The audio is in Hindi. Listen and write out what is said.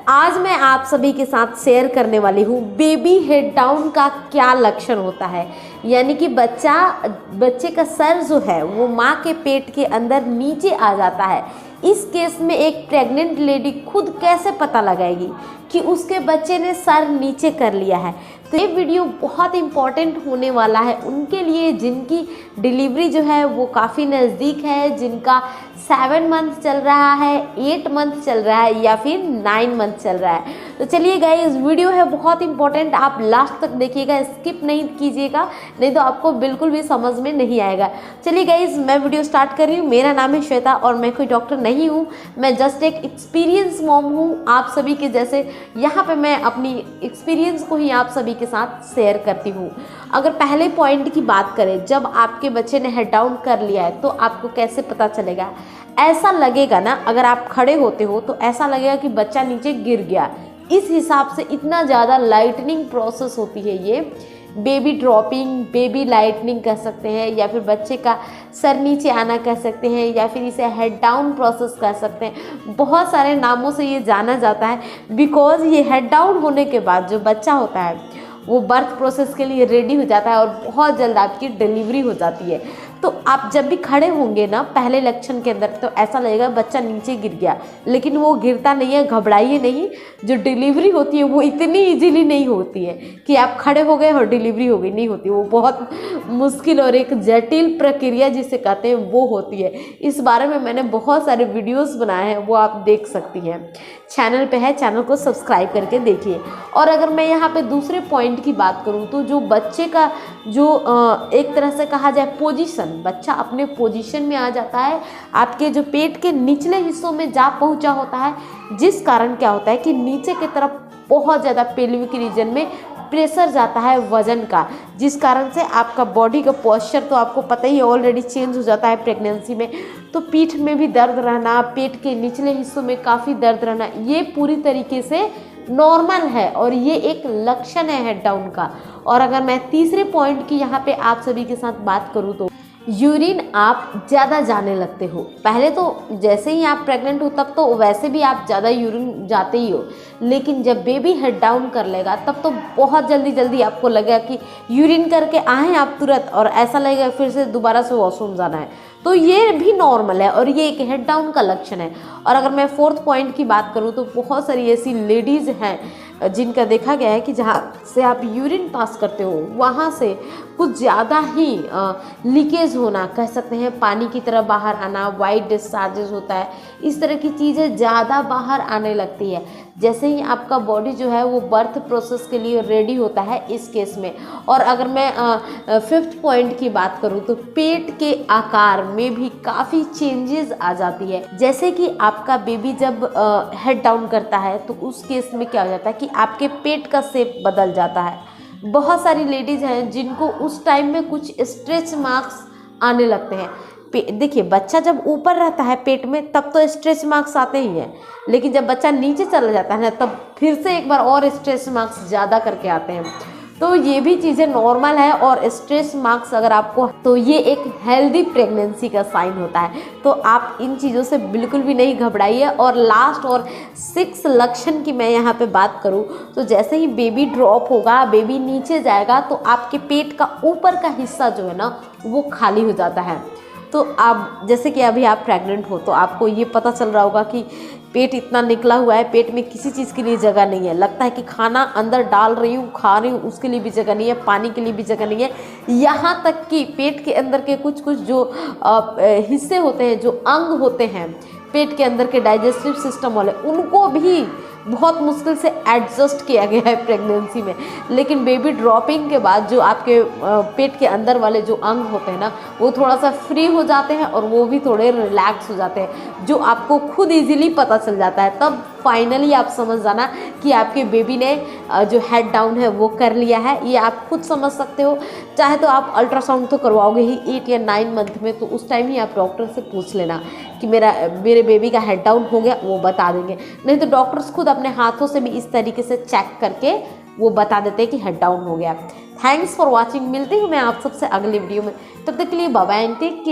आज मैं आप सभी के साथ शेयर करने वाली हूँ बेबी हेड डाउन का क्या लक्षण होता है। यानी कि बच्चे का सर जो है वो माँ के पेट के अंदर नीचे आ जाता है। इस केस में एक प्रेग्नेंट लेडी खुद कैसे पता लगाएगी कि उसके बच्चे ने सर नीचे कर लिया है। तो ये वीडियो बहुत इम्पॉर्टेंट होने वाला है उनके लिए जिनकी डिलीवरी जो है वो काफ़ी नज़दीक है, जिनका 7 मंथ चल रहा है, 8 मंथ चल रहा है या फिर 9 मंथ चल रहा है। तो चलिए गाइस, वीडियो है बहुत इंपॉर्टेंट, आप लास्ट तक देखिएगा, स्किप नहीं कीजिएगा, नहीं तो आपको बिल्कुल भी समझ में नहीं आएगा। चलिए गाइस, मैं वीडियो स्टार्ट कर रही हूँ। मेरा नाम है श्वेता और मैं कोई डॉक्टर नहीं हूँ, मैं जस्ट एक एक्सपीरियंस मॉम हूँ आप सभी के जैसे। यहाँ पे मैं अपनी एक्सपीरियंस को ही आप सभी के साथ शेयर करती हूँ। अगर पहले पॉइंट की बात करें, जब आपके बच्चे ने हेड डाउन कर लिया है तो आपको कैसे पता चलेगा? ऐसा लगेगा ना, अगर आप खड़े होते हो तो ऐसा लगेगा कि बच्चा नीचे गिर गया। इस हिसाब से इतना ज़्यादा लाइटनिंग प्रोसेस होती है ये। बेबी ड्रॉपिंग, बेबी लाइटनिंग कह सकते हैं, या फिर बच्चे का सर नीचे आना कह सकते हैं, या फिर इसे हेड डाउन प्रोसेस कह सकते हैं। बहुत सारे नामों से ये जाना जाता है बिकॉज ये हेड डाउन होने के बाद जो बच्चा होता है वो बर्थ प्रोसेस के लिए रेडी हो जाता है और बहुत जल्द आपकी डिलीवरी हो जाती है। तो आप जब भी खड़े होंगे ना पहले लक्षण के अंदर, तो ऐसा लगेगा बच्चा नीचे गिर गया, लेकिन वो गिरता नहीं है, घबराइए नहीं। जो डिलीवरी होती है वो इतनी इजीली नहीं होती है कि आप खड़े हो गए और डिलीवरी हो गई, नहीं होती। वो बहुत मुश्किल और एक जटिल प्रक्रिया जिसे कहते हैं वो होती है। इस बारे में मैंने बहुत सारे वीडियोस बनाए हैं, वो आप देख सकती हैं, चैनल पे है, चैनल को सब्सक्राइब करके देखिए। और अगर मैं यहाँ पे दूसरे पॉइंट की बात करूँ तो जो बच्चे का जो एक तरह से कहा जाए पोजीशन, बच्चा अपने पोजीशन में आ जाता है, आपके जो पेट के निचले हिस्सों में जा पहुंचा होता है, जिस कारण क्या होता है कि नीचे की तरफ बहुत ज़्यादा पेल्विक रीजन में प्रेशर जाता है वजन का, जिस कारण से आपका बॉडी का पोस्चर तो आपको पता ही है ऑलरेडी चेंज हो जाता है प्रेगनेंसी में। तो पीठ में भी दर्द रहना, पेट के निचले हिस्सों में काफ़ी दर्द रहना, ये पूरी तरीके से नॉर्मल है और ये एक लक्षण है हेड डाउन का। और अगर मैं तीसरे पॉइंट की यहाँ पे आप सभी के साथ बात करूँ तो यूरिन आप ज़्यादा जाने लगते हो। पहले तो जैसे ही आप प्रेग्नेंट हो तब तो वैसे भी आप ज़्यादा यूरिन जाते ही हो, लेकिन जब बेबी हेड डाउन कर लेगा तब तो बहुत जल्दी आपको लगेगा कि यूरिन करके आए आप तुरंत, और ऐसा लगेगा फिर से दोबारा से वॉशरूम जाना है। तो ये भी नॉर्मल है और ये एक हेड डाउन का लक्षण है। और अगर मैं फोर्थ पॉइंट की बात करूँ तो बहुत सारी ऐसी लेडीज़ हैं जिनका देखा गया है कि जहाँ से आप यूरिन पास करते हो वहाँ से कुछ ज़्यादा ही लीकेज होना कह सकते हैं, पानी की तरह बाहर आना, वाइट डिस्चार्जेस होता है, इस तरह की चीज़ें ज़्यादा बाहर आने लगती है जैसे ही आपका बॉडी जो है वो बर्थ प्रोसेस के लिए रेडी होता है इस केस में। और अगर मैं फिफ्थ पॉइंट की बात करूँ तो पेट के आकार में भी काफ़ी चेंजेस आ जाती है। जैसे कि आपका बेबी जब हेड डाउन करता है तो उस केस में क्या हो जाता है कि आपके पेट का शेप बदल जाता है। बहुत सारी लेडीज़ हैं जिनको उस टाइम में कुछ स्ट्रेच मार्क्स आने लगते हैं। देखिए, बच्चा जब ऊपर रहता है पेट में तब तो स्ट्रेच मार्क्स आते ही हैं, लेकिन जब बच्चा नीचे चला जाता है ना तब फिर से एक बार और स्ट्रेच मार्क्स ज़्यादा करके आते हैं। तो ये भी चीज़ें नॉर्मल है और स्ट्रेच मार्क्स अगर आपको, तो ये एक हेल्दी प्रेगनेंसी का साइन होता है। तो आप इन चीज़ों से बिल्कुल भी नहीं घबराइए। और लास्ट और 6 लक्षण की मैं यहाँ पे बात करूँ तो जैसे ही बेबी ड्रॉप होगा, बेबी नीचे जाएगा तो आपके पेट का ऊपर का हिस्सा जो है ना वो खाली हो जाता है। तो आप जैसे कि अभी आप प्रेग्नेंट हो तो आपको ये पता चल रहा होगा कि पेट इतना निकला हुआ है, पेट में किसी चीज़ के लिए जगह नहीं है, लगता है कि खाना अंदर डाल रही हूँ, खा रही हूँ, उसके लिए भी जगह नहीं है, पानी के लिए भी जगह नहीं है। यहाँ तक कि पेट के अंदर के कुछ जो हिस्से होते हैं, जो अंग होते हैं पेट के अंदर के डाइजेस्टिव सिस्टम वाले, उनको भी बहुत मुश्किल से एडजस्ट किया गया है प्रेगनेंसी में। लेकिन बेबी ड्रॉपिंग के बाद जो आपके पेट के अंदर वाले जो अंग होते हैं ना वो थोड़ा सा फ्री हो जाते हैं और वो भी थोड़े रिलैक्स हो जाते हैं, जो आपको खुद इजीली पता चल जाता है। तब फाइनली आप समझ जाना कि आपके बेबी ने जो हेड डाउन है वो कर लिया है। ये आप खुद समझ सकते हो। चाहे तो आप अल्ट्रासाउंड तो करवाओगे ही 8 या 9 मंथ में, तो उस टाइम ही आप डॉक्टर से पूछ लेना कि मेरे बेबी का हेड डाउन हो गया, वो बता देंगे। नहीं तो डॉक्टर्स खुद अपने हाथों से भी इस तरीके से चेक करके वो बता देते हैं कि हेड डाउन हो गया। Thanks for watching. मिलती हूँ मैं आप सबसे अगली वीडियो में, तब तक के लिए bye bye and take care.